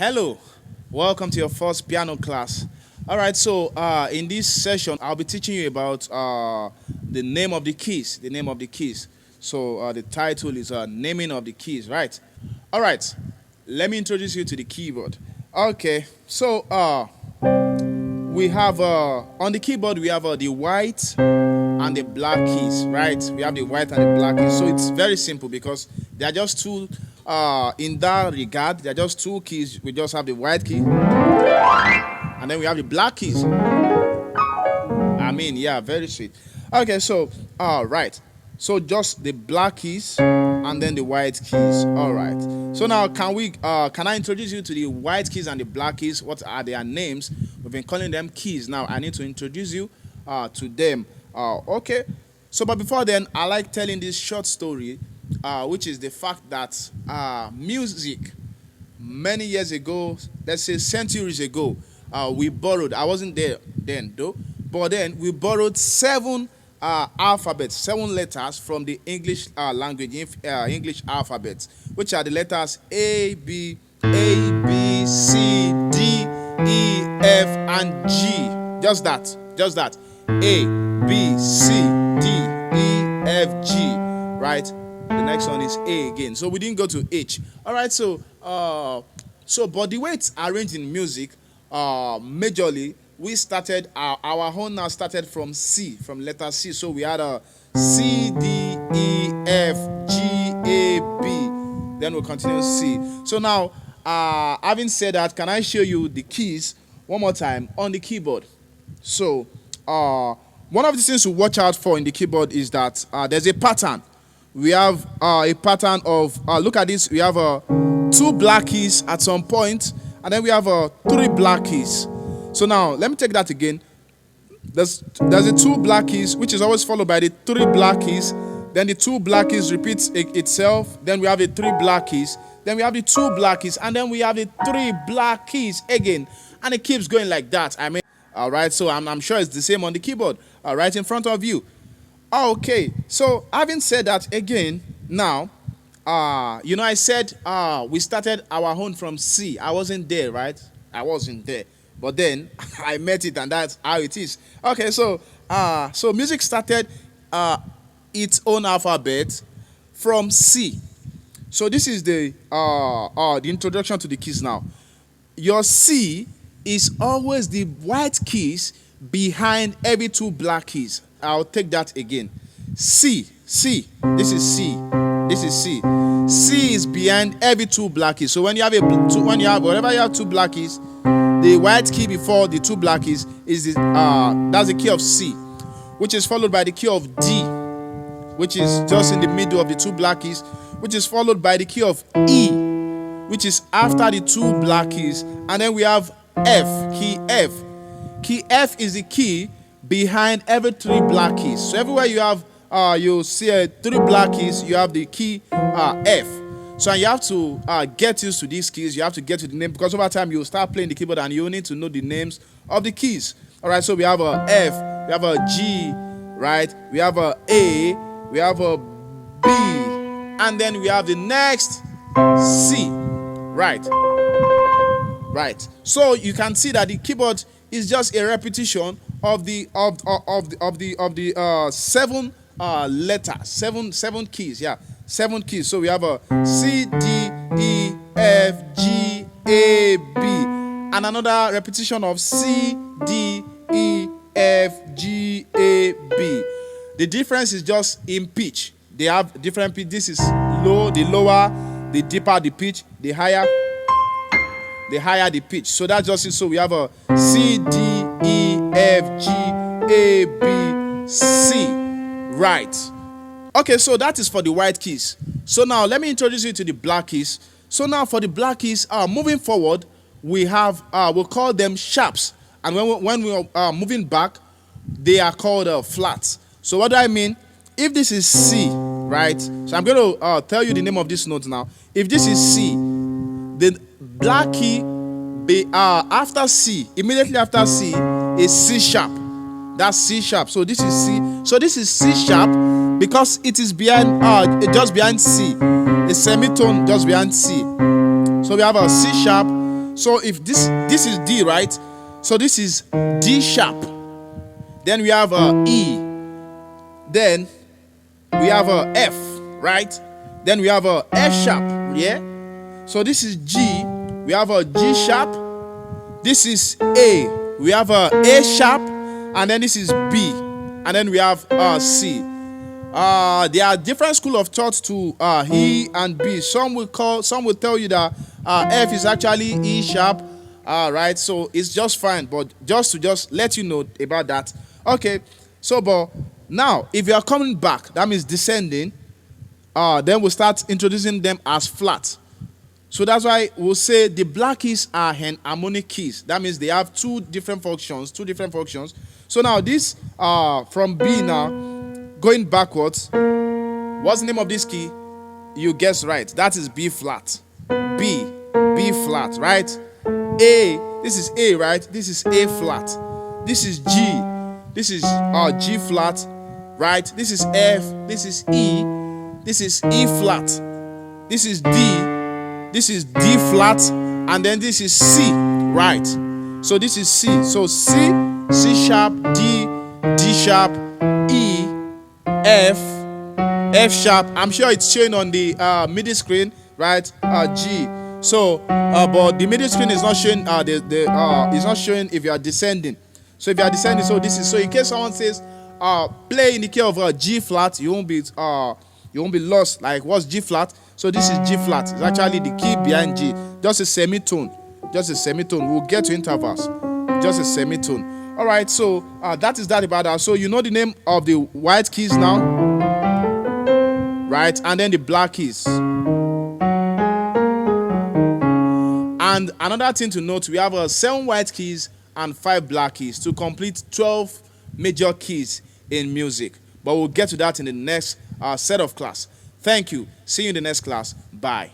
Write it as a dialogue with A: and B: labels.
A: Hello, welcome to your first piano class. All right, so in this session, I'll be teaching you about the name of the keys. The name of the keys. So the title is naming of the keys, right? All right, let me introduce you to the keyboard. Okay, so we have on the keyboard we have the white and the black keys, right? We have the white and the black keys. So it's very simple because they are just two. In that regard, they are just two keys. We just have the white key, and then we have the black keys. Yeah, very sweet. Okay, so right. So just the black keys and then the white keys. All right. So now can I introduce you to the white keys and the black keys? What are their names? We've been calling them keys. Now I need to introduce you to them. Okay. So but before then, I like telling this short story, which is the fact that music many years ago, let's say centuries ago, we borrowed. I wasn't there then though, but then we borrowed seven alphabets, seven letters from the English language, English alphabet, which are the letters A, B, C, D, E, F, and G. Just that. A, B, C, D, E, F, G. Right? The next one is A again. So we didn't go to H. All right. So but the way it's arranged in music, majorly we started our own now started from C, from letter C. So we had a C, D, E, F, G, A, B. Then we'll continue C. So now, having said that, can I show you the keys one more time on the keyboard? So one of the things to watch out for in the keyboard is that there's a pattern. We have a pattern of, look at this, we have two black keys at some point, and then we have three black keys. So now, let me take that again. There's the two black keys, which is always followed by the three black keys. Then the two black keys repeats itself. Then we have the three black keys. Then we have the two black keys, and then we have the three black keys again. And it keeps going like that. All right, so I'm sure it's the same on the keyboard, right in front of you. Okay, so having said that again, now, I said we started our own from C. I wasn't there, right? I wasn't there. But then I met it, and that's how it is. Okay, so music started its own alphabet from C. So this is the introduction to the keys now. Your C is always the white keys behind every two black keys. I'll take that again. C. This is C. C is behind every two black keys. So whenever you have two black keys, the white key before the two black keys is that's the key of C, which is followed by the key of D, which is just in the middle of the two black keys, which is followed by the key of E, which is after the two black keys, and then we have F, key F. Key F is the key behind every three black keys. So everywhere you have, you see three black keys, you have the key F. So you have to get used to these keys. You have to get to the name, because over time you'll start playing the keyboard and you need to know the names of the keys. All right, so we have a F, we have a G, right? We have a A, we have a B, and then we have the next C, right? Right. So you can see that the keyboard is just a repetition of the seven letters, seven keys. Yeah, seven keys. So we have a C, D, E, F, G, A, B, and another repetition of C, D, E, F, G, A, B. The difference is just in pitch. They have different pitch. This is low, the lower, the deeper the pitch, the higher the pitch. So that's just it. So we have a C, D, E, F, G, A, B, C. Right. Okay, so that is for the white keys. So now let me introduce you to the black keys. So now for the black keys, moving forward, we have we'll call them sharps, and when we are moving back, they are called flats. So what do I mean? If this is C, right? So I'm going to tell you the name of this note now. If this is C, the black key after C, immediately after C, is C sharp. That's C sharp. So this is C. So this is C sharp because it is behind, just behind C. A semitone just behind C. So we have a C sharp, So if this is D, right? So this is D sharp. Then we have a E. Then we have a F, right? Then we have a F sharp, yeah? So this is G. We have a G sharp. This is A. We have a A sharp. And then this is B. And then we have C. There are different school of thought to E and B. Some will tell you that F is actually E sharp. Right, so it's just fine, but just to let you know about that. Okay, so but now if you are coming back, that means descending. Then we'll start introducing them as flat. So that's why we'll say the black keys are harmonic keys. That means they have two different functions. So now this from B now going backwards. What's the name of this key? You guess right. That is B flat. B flat, right? A, this is A, right? This is A flat. This is G. This is G flat, right? This is F. This is E. This is E flat. This is D. This is D flat. And then this is C, right? So this is C. So C, C sharp, D, D sharp, E, F, F sharp. I'm sure it's showing on the MIDI screen, right? G. So, but the middle screen is not showing. It's not showing if you are descending. So if you are descending, so this is so. In case someone says, play in the key of G flat, you won't be lost. Like what's G flat? So this is G flat. It's actually the key behind G. Just a semitone. We'll get to intervals. Just a semitone. All right. So that is that about that. So you know the name of the white keys now, right? And then the black keys. And another thing to note, we have 7 white keys and 5 black keys to complete 12 major keys in music. But we'll get to that in the next set of class. Thank you. See you in the next class. Bye.